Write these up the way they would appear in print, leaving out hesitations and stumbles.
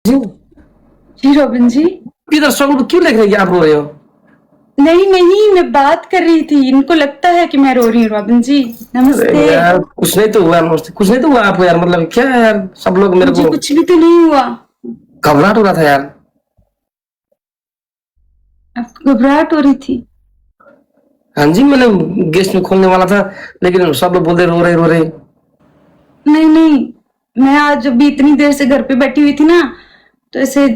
जी जी robin जी। इधर song क्यों लिख रही है, आप रो रहे हो? नहीं नहीं, मैं बात कर रही थी, इनको लगता है कि मैं रो रही हूँ। रॉबिन जी नमस्ते। यार कुछ नहीं तो हुआ, कुछ नहीं तो हुआ आपको यार, मतलब क्या है यार, सब लोग मेरे मुझे को कुछ भी तो नहीं हुआ। घबराहट हो रहा था यार। आपको घबराहट हो रही थी? हाँ जी, मैंने गेस्ट में खोलने वाला था, लेकिन सब लोग बोल रहे रो रहे रो रहे। नहीं नहीं, मैं आज जब भी इतनी देर से घर पे बैठी हुई थी ना, तो ऐसे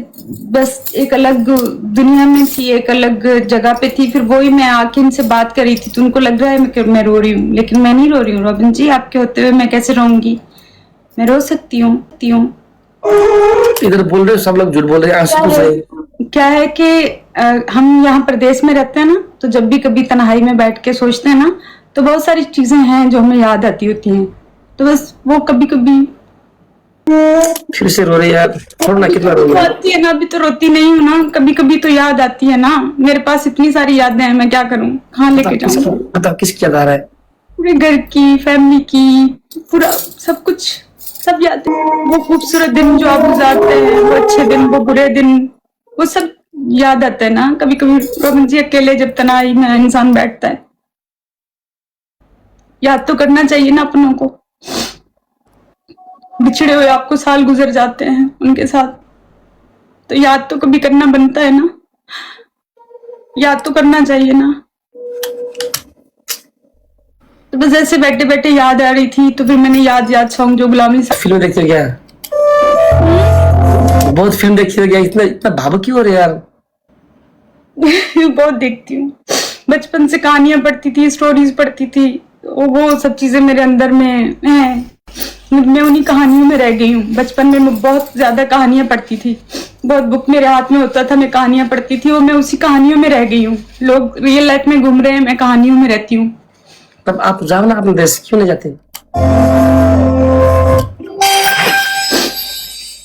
बस एक अलग दुनिया में थी, एक अलग जगह पे थी। फिर वही मैं आके इनसे बात कर रही थी, तो उनको लग रहा है कि मैं रो रही हूँ, लेकिन मैं नहीं रो रही हूँ। रॉबिन जी, आपके होते हुए मैं कैसे रोऊंगी? मैं रो सकती हूँ। इधर बोल रहे सब लोग झूठ बोल रहे, आंसू पूछ रहे। क्या है कि हम यहाँ प्रदेश में रहते हैं ना, तो जब भी कभी तन्हाई में बैठ के सोचते हैं ना, तो बहुत सारी चीजें हैं जो हमें याद आती होती हैं। तो बस वो कभी कभी फिर से रो रहे यार, छोड़ ना, कितना रो रहे। आती है ना, अभी तो रोती नहीं हूँ ना, कभी कभी तो याद आती है ना। मेरे पास इतनी सारी यादें हैं, मैं क्या करूँ, कहाँ लेके जाऊँ? बताओ किसकी याद आ रहा है? पूरे घर की, फैमिली की, पूरा सब कुछ, सब यादें। वो खूबसूरत दिन जो आप गुजारते हैं, वो अच्छे दिन, वो बुरे दिन, वो सब याद आता है ना कभी कभी। रोहन जी, अकेले जब तनाई में इंसान बैठता है, याद तो करना चाहिए ना अपनों को। बिछड़े हुए आपको साल गुजर जाते हैं उनके साथ, तो याद तो कभी करना बनता है ना, याद तो करना चाहिए ना। तो बस ऐसे बैठे बैठे याद आ रही थी, तो फिर मैंने याद याद सॉन्ग जो गुलामी से। फिल्म देखते हो क्या? बहुत फिल्म देखते हो क्या? इतना इतना भावुक क्यों हो रहे यार? बहुत देखती हूँ, बचपन से कहानियां पढ़ती थी, स्टोरीज पढ़ती थी, वो सब चीजें मेरे अंदर में हैं। मैं उन्हीं कहानियों में रह गई हूँ। बचपन में मैं बहुत ज्यादा कहानियां पढ़ती थी, बहुत बुक मेरे हाथ में होता था, मैं कहानियां पढ़ती थी, और मैं उसी कहानियों में रह गई हूँ। लोग रियल लाइफ में घूम रहे हैं, मैं कहानियों में रहती हूँ। तब आप जाओ ना अपने देश, क्यों नहीं जाते?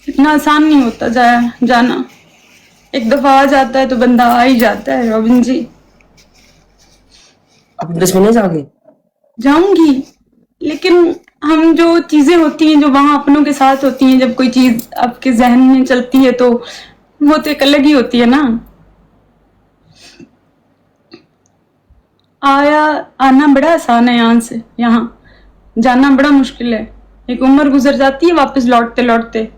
इतना आसान नहीं होता जाना। एक दफा आ जाता है तो बंदा आ ही जाता है। रॉबिन जी, अपने देश में नहीं जाओगे? जाऊंगी, लेकिन हम जो चीजें होती हैं जो वहां अपनों के साथ होती हैं, जब कोई चीज आपके जहन में चलती है तो वो तो एक अलग ही होती है ना। आना बड़ा आसान है, यहाँ से यहाँ जाना बड़ा मुश्किल है। एक उम्र गुजर जाती है वापस लौटते लौटते।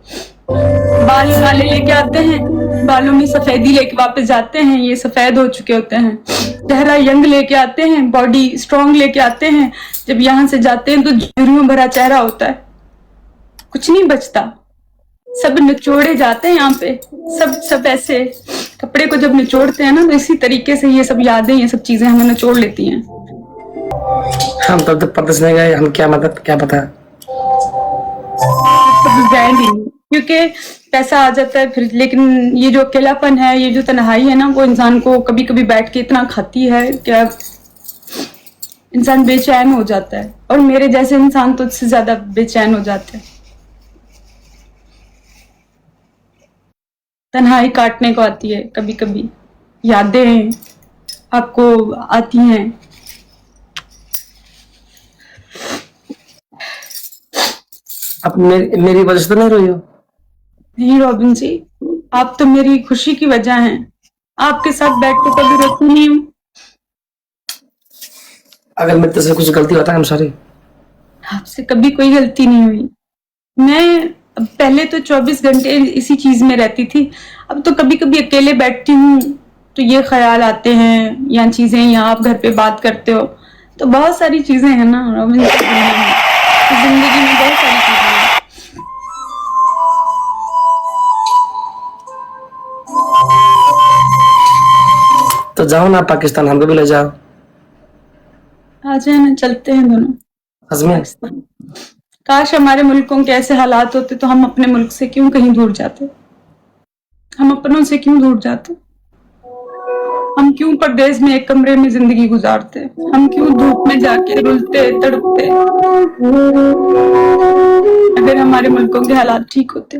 बाल काले लेके आते हैं, बालों में सफेदी लेके वापस जाते हैं, ये सफेद हो चुके होते हैं। चेहरा यंग लेके आते हैं, बॉडी स्ट्रांग लेके आते हैं। जब यहाँ से जाते हैं तो झुर्रियों भरा चेहरा होता है, कुछ नहीं बचता, सब निचोड़े जाते हैं यहाँ पे। सब ऐसे कपड़े को जब निचोड़ते हैं ना, तो इसी तरीके से ये सब यादें, ये सब चीजें हमें निचोड़ लेती हैं। हम तो प्रदेश नहीं गए, हम क्या मतलब क्या पता। गए नहीं क्योंकि पैसा आ जाता है फिर, लेकिन ये जो अकेलापन है, ये जो तन्हाई है ना, वो इंसान को कभी कभी बैठ के इतना खाती है कि इंसान बेचैन हो जाता है, और मेरे जैसे इंसान तो उससे ज्यादा बेचैन हो जाते हैं। तन्हाई काटने को आती है कभी कभी, यादें आपको आती हैं। आप मेरी वजह से तो नहीं रोई हो? नहीं रॉबिन जी, आप तो मेरी खुशी की वजह हैं। आपके साथ बैठ के कभी रोती नहीं हूँ। अगर मेरी तरफ से कुछ गलती होता है, आई एम सॉरी। आपसे कभी कोई गलती नहीं हुई। मैं पहले तो 24 घंटे इसी चीज में रहती थी, अब तो कभी कभी अकेले बैठती हूँ तो ये ख्याल आते हैं, या चीजें, या आप घर पे बात करते हो, तो बहुत सारी चीजें हैं ना रॉबिन, जिंदगी में बहुत सारी चीजें हैं। तो जाओ ना पाकिस्तान, हमको भी ले जाओ। आ जाए ना, चलते हैं दोनों सच में? पाकिस्तान। काश हमारे मुल्कों के ऐसे हालात होते तो हम अपने मुल्क से क्यों कहीं दूर जाते, हम अपनों से क्यों दूर जाते, हम क्यों परदेश में एक कमरे में जिंदगी गुजारते, हम क्यों धूप में जाके रुलते तड़पते। अगर हमारे मुल्कों के हालात ठीक होते,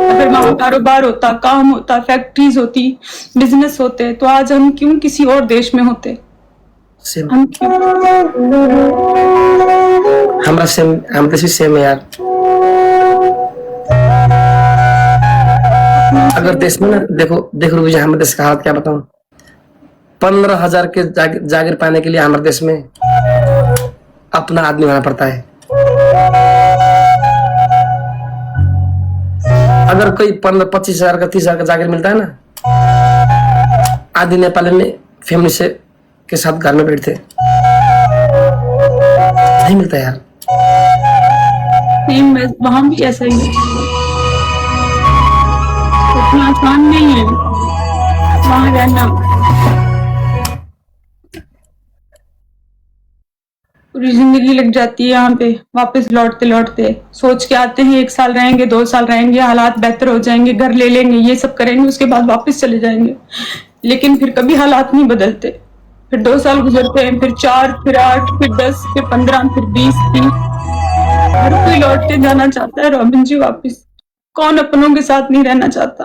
अगर वहां कारोबार होता, काम होता, फैक्ट्रीज होती, बिजनेस होते, तो आज हम क्यों किसी और देश में होते। सेम। हम क्यों? हमारा सेम, हम तो सेम है यार। अगर देश में ना, देखो देखो रुपये, हमारे देश का हालत क्या बताऊं। 15,000 के जागीर पाने के लिए हमारे देश में अपना आदमी होना पड़ता है। अगर कोई 15-25,000 का 30,000 का जागीर मिलता है ना, आदि नेपाली में फैमिली से के साथ घर में बैठते, नहीं मिलता यार। नहीं, वहां भी ऐसा ही है, इतना आसान नहीं है वहां रहना। पूरी जिंदगी लग जाती है यहाँ पे वापस लौटते लौटते। सोच के आते हैं 1 साल रहेंगे, 2 साल रहेंगे, हालात बेहतर हो जाएंगे, घर ले लेंगे, ये सब करेंगे, उसके बाद वापस चले जाएंगे। लेकिन फिर कभी हालात नहीं बदलते। फिर 2 साल गुजरते हैं, फिर 4, फिर 8, फिर 10, फिर 15, फिर 20, 30। हर कोई लौट के जाना चाहता है रॉबिन जी वापस। कौन अपनों के साथ नहीं रहना चाहता?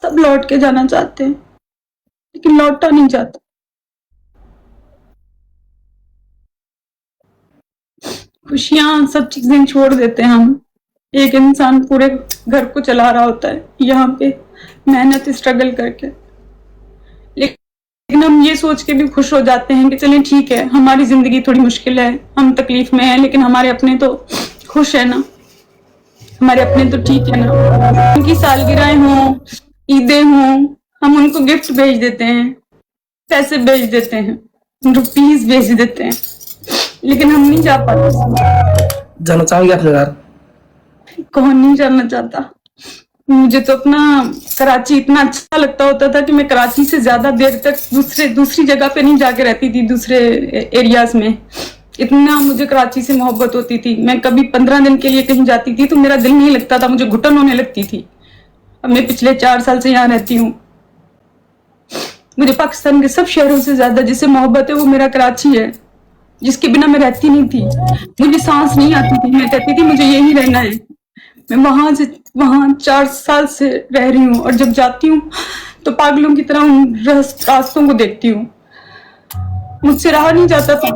सब लौट के जाना चाहते हैं, लेकिन लौटा नहीं जाता। खुशियां, सब चीजें छोड़ देते हैं हम। एक इंसान पूरे घर को चला रहा होता है यहाँ पे मेहनत स्ट्रगल करके, लेकिन हम ये सोच के भी खुश हो जाते हैं कि चलें ठीक है, हमारी जिंदगी थोड़ी मुश्किल है, हम तकलीफ में हैं, लेकिन हमारे अपने तो खुश है ना, हमारे अपने तो ठीक है ना। उनकी सालगिरह हों, ईदें हों, हम उनको गिफ्ट भेज देते हैं, पैसे भेज देते हैं, रुपीज भेज देते हैं, लेकिन हम नहीं जा पाते। जाना चाहोगे अपने घर? कौन नहीं जाना चाहता? मुझे तो अपना कराची इतना अच्छा लगता होता था कि मैं कराची से ज्यादा देर तक दूसरी जगह पे नहीं जाके रहती थी, दूसरे एरियाज में। इतना मुझे कराची से मोहब्बत होती थी। मैं कभी 15 दिन के लिए कहीं जाती थी तो मेरा दिल नहीं लगता था, मुझे घुटन होने लगती थी। अब मैं पिछले 4 साल से यहाँ रहती हूँ। मुझे पाकिस्तान के सब शहरों से ज्यादा जिससे मोहब्बत है वो मेरा कराची है, जिसके बिना मैं रहती नहीं थी। मुझे सांस नहीं आती थी, मैं कहती थी मुझे यही रहना है। मैं वहां 4 साल से रह रही हूँ, और जब जाती हूँ तो पागलों की तरह उन रास्तों को देखती हूँ। मुझसे रहा नहीं जाता था।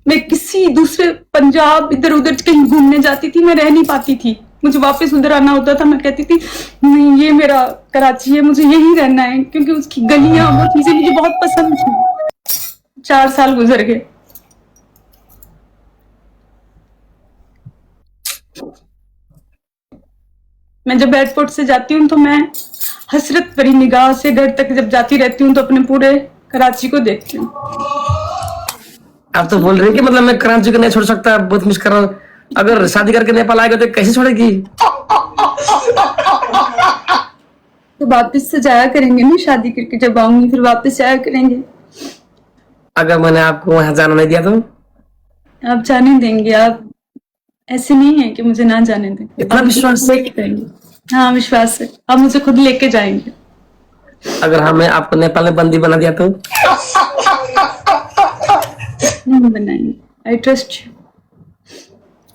मैं किसी दूसरे पंजाब इधर उधर कहीं घूमने जाती थी, मैं रह नहीं पाती थी, मुझे वापस उधर आना होता था। मैं कहती थी नहीं, ये मेरा कराची है, मुझे यही रहना है, क्योंकि उसकी गलियां, वो चीजें मुझे बहुत पसंद थी। 4 साल गुजर गए। मैं जब एयरपोर्ट से जाती हूँ तो मैं हसरत भरी निगाह से घर तक जब जाती रहती हूँ तो अपने पूरे कराची को देखती हूँ। आप तो बोल रहे हैं कि मतलब मैं कराची को नहीं छोड़ सकता, बहुत मिस कर रहा हूँ। अगर शादी करके नेपाल आएगा तो कैसे छोड़ेगी? तो वापस से जाया करेंगे ना, शादी करके जब आऊंगी फिर वापस जाया करेंगे। अगर मैंने आपको वहां जाना नहीं दिया तो? आप जाने देंगे? आप ऐसे नहीं है कि मुझे ना जाने दें। इतना विश्वास से करेंगे? हाँ, विश्वास है। आप मुझे खुद लेके जाएंगे। अगर हमें आपको नेपाल में बंदी बना दिया तो? नहीं बनाएंगे। I trust you.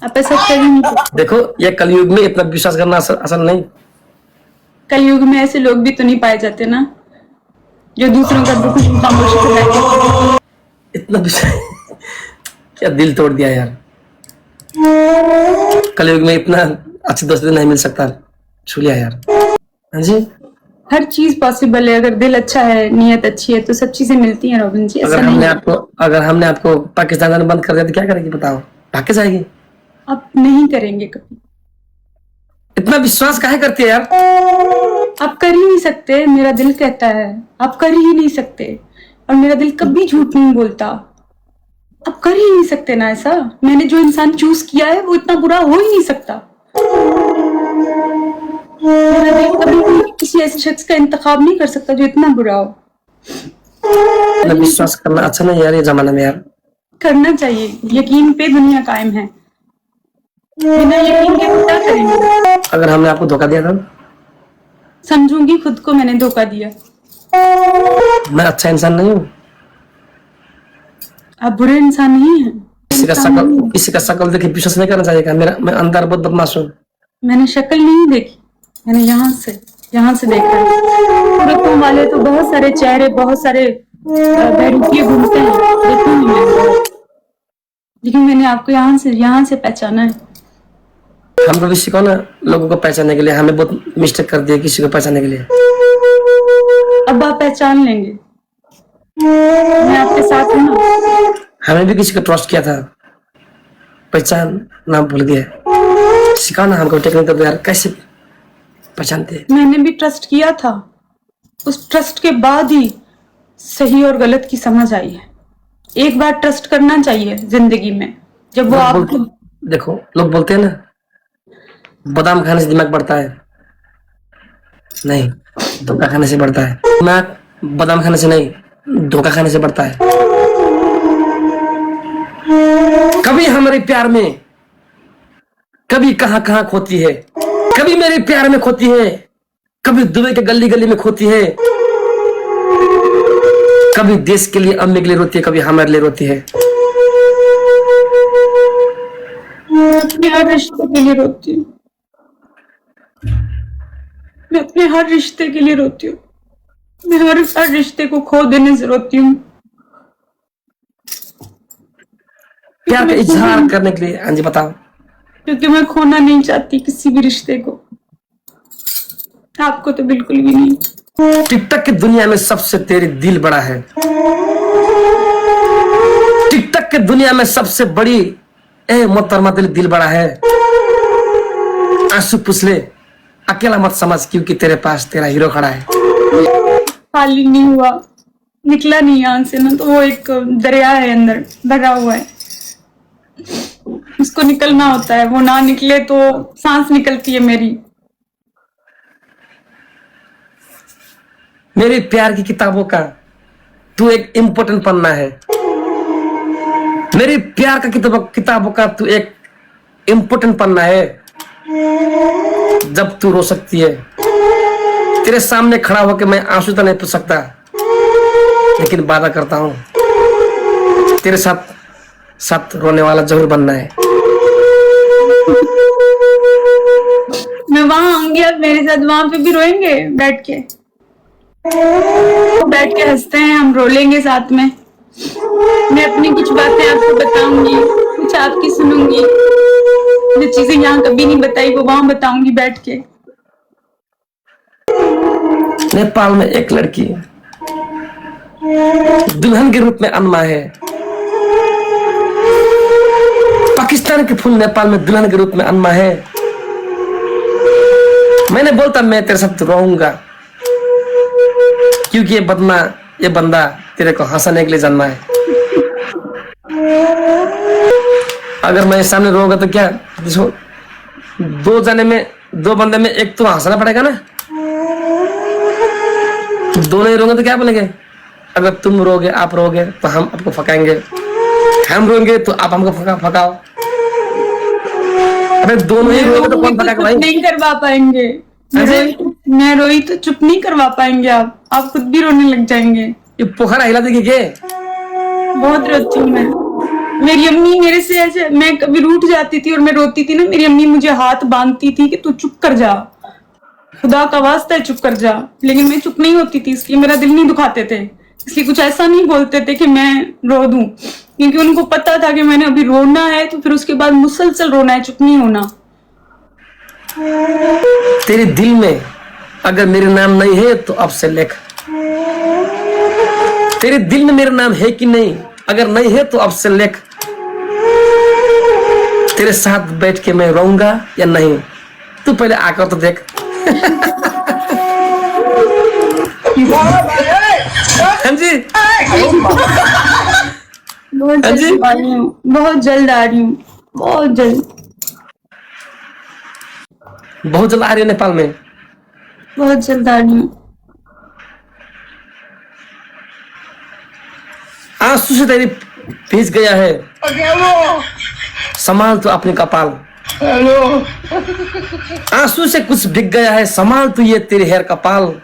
आप ऐसा करेंगे? देखो, ये कलयुग में इतना विश्वास करना आसान नहीं। कलयुग में ऐसे लोग भी तो नहीं पाए जाते ना, जो दूसरों का दुख खामोश कराए। इतना विश्वास क्या दिल तोड़ दिया यार। कलयुग में इतना अच्छे दोस्त नहीं मिल सकता, छू लिया यार। हाँ जी, हर चीज पॉसिबल है, अगर दिल अच्छा है, नीयत अच्छी है तो सब चीजें मिलती हैं रॉबिन जी। अगर हमने आपको पाकिस्तान जाना बंद कर दिया तो क्या करेगी बताओ? भाग के जाएगी? आप नहीं करेंगे कभी। इतना विश्वास काहे करती है यार? आप कर ही नहीं सकते, मेरा दिल कहता है आप कर ही नहीं सकते, और मेरा दिल कभी झूठ नहीं बोलता। आप कर ही नहीं सकते ना ऐसा। मैंने जो इंसान चूज किया है वो इतना बुरा हो ही नहीं सकता। मेरा दिल कभी भी किसी ऐसे शख्स का इंतखाब नहीं कर सकता जो इतना बुरा हो। इतना विश्वास करना अच्छा नहीं यार, ये जमाने में यार। करना चाहिए, यकीन पे दुनिया कायम है। बिना यकीन के क्या करेंगे? अगर हमने आपको धोखा दिया था? समझूंगी खुद को मैंने धोखा दिया। मैं अच्छा इंसान नहीं हूँ? आप बुरे इंसान नहीं हैं। किसी का शकल देखे विश्वास नहीं करना चाहिए? मैं अंदर बहुत बदमाश हूँ। मैंने शक्ल नहीं देखी, मैंने यहाँ से देखा है। सूरतों वाले तो बहुत सारे चेहरे, बहुत सारे बहरूपिये घूमते हैं, देखी नहीं मैंने, लेकिन मैंने आपको यहाँ से पहचाना है। हमको भी सिखाओ ना लोगों को पहचानने के लिए। हमें बहुत मिस्टेक कर दिया किसी को पहचानने के लिए। अब आप पहचान लेंगे, मैं आपके साथ हूँ ना। हमें भी किसी को ट्रस्ट किया था, पहचान नाम भूल गया। सिखाओ ना हमको टेक्निक तो यार, कैसे पहचानते हैं। मैंने भी ट्रस्ट किया था, उस ट्रस्ट के बाद ही सही और गलत की समझ आई है। एक बार ट्रस्ट करना चाहिए जिंदगी में, जब वो आपको। देखो लोग बोलते हैं ना बादाम खाने से दिमाग बढ़ता है, नहीं धोखा खाने से बढ़ता है। दिमाग बादाम खाने से नहीं, धोखा खाने से बढ़ता है। कभी हमारे प्यार में, कभी कहां कहां खोती है, कभी मेरे प्यार में खोती है, कभी दुबई के गली गली में खोती है, कभी देश के लिए अम्मी के लिए रोती है, कभी हमारे लिए रोती है। अपने हर रिश्ते के लिए रोती हूँ, मैं अपने हर रिश्ते के लिए रोती हूँ, मैं हर रिश्ते को खो देने से रोती हूँ। प्यार का इजहार करने के लिए। हाँ जी बताओ। क्योंकि मैं खोना नहीं चाहती किसी भी रिश्ते को, आपको तो बिल्कुल भी नहीं। टिकटॉक की दुनिया में सबसे तेरी दिल बड़ा है। टिकटॉक की दुनिया में सबसे बड़ी मोहतरमा तेरी दिल बड़ा है। आंसू पूछ ले, अकेला मत समझ, क्योंकि तेरे पास तेरा हीरो खड़ा है। खाली नहीं हुआ, निकला नहीं यहाँ से ना, तो वो एक दरिया है अंदर भरा हुआ है, उसको निकलना होता है। वो ना निकले तो सांस निकलती है मेरी। मेरे प्यार की किताबों का तू एक इम्पोर्टेंट पन्ना है। मेरे प्यार का किताबों का तू एक इम्पोर्टेंट पन्ना है। जब तू रो सकती है, तेरे सामने खड़ा होकर मैं आंसू तो नहीं पूछ सकता, लेकिन वादा करता हूं तेरे साथ साथ रोने वाला जरूर बनना है। मैं वहां आऊंगी, आप मेरे साथ वहां पे भी रोएंगे बैठ के हंसते हैं, हम रोलेंगे साथ में। मैं अपनी कुछ बातें आपको बताऊंगी, कुछ आपकी सुनूंगी, जो चीजें यहाँ कभी नहीं बताई वो वहां बताऊंगी बैठ के। नेपाल में एक लड़की दुल्हन के रूप में अनमा है। पाकिस्तान के फूल नेपाल में दुल्हन के रूप में अनमा है। मैंने बोलता मैं तेरे साथ रहूंगा, क्योंकि ये बंदा तेरे को हंसाने के लिए जन्मा है। अगर मैं सामने रोऊंगा तो क्या, दो बंदे में एक तो हंसना पड़ेगा ना। दोनों ही रोगे तो क्या बोलेंगे, अगर तुम रोगे, आप रोगे तो हम आपको फकाएंगे, हम रोएंगे तो आप हमको फकाओ। अबे दोनों ही रोगे तो कौन फकाएगा भाई? नहीं करवा पाएंगे। मैं रोई तो चुप नहीं करवा पाएंगे आप खुद भी रोने लग जाएंगे। ये पोखरा हिला देगी के? बहुत रोती हूँ मैं। मेरी अम्मी मेरे से ऐसे, मैं कभी रूठ जाती थी और मैं रोती थी ना, मेरी अम्मी मुझे हाथ बांधती थी कि तू चुप कर जा, खुदा का वास्ता है चुप कर जा। लेकिन मैं चुप नहीं होती थी, इसलिए मेरा दिल नहीं दुखाते थे, इसलिए कुछ ऐसा नहीं बोलते थे कि मैं रो दूं, क्योंकि उनको पता था कि मैंने अभी रोना है तो फिर उसके बाद मुसलसल रोना है, चुप नहीं होना। तेरे दिल में अगर मेरे नाम नहीं है तो अब से लिख। तेरे दिल में मेरा नाम है कि नहीं, अगर नहीं है तो अब से लिख। तेरे साथ बैठ के मैं रहूंगा या नहीं, तू पहले आकर तो देख। हाँ जी, बहुत जल्द आ रही हूँ, बहुत जल्द आ रही है नेपाल में, बहुत जल्द आ रही हूँ। आंसू से तेरी भीज गया है, संभाल तू अपने कपाल। आंसू से कुछ भीग गया है, संभाल तू ये तेरे हेयर कपाल।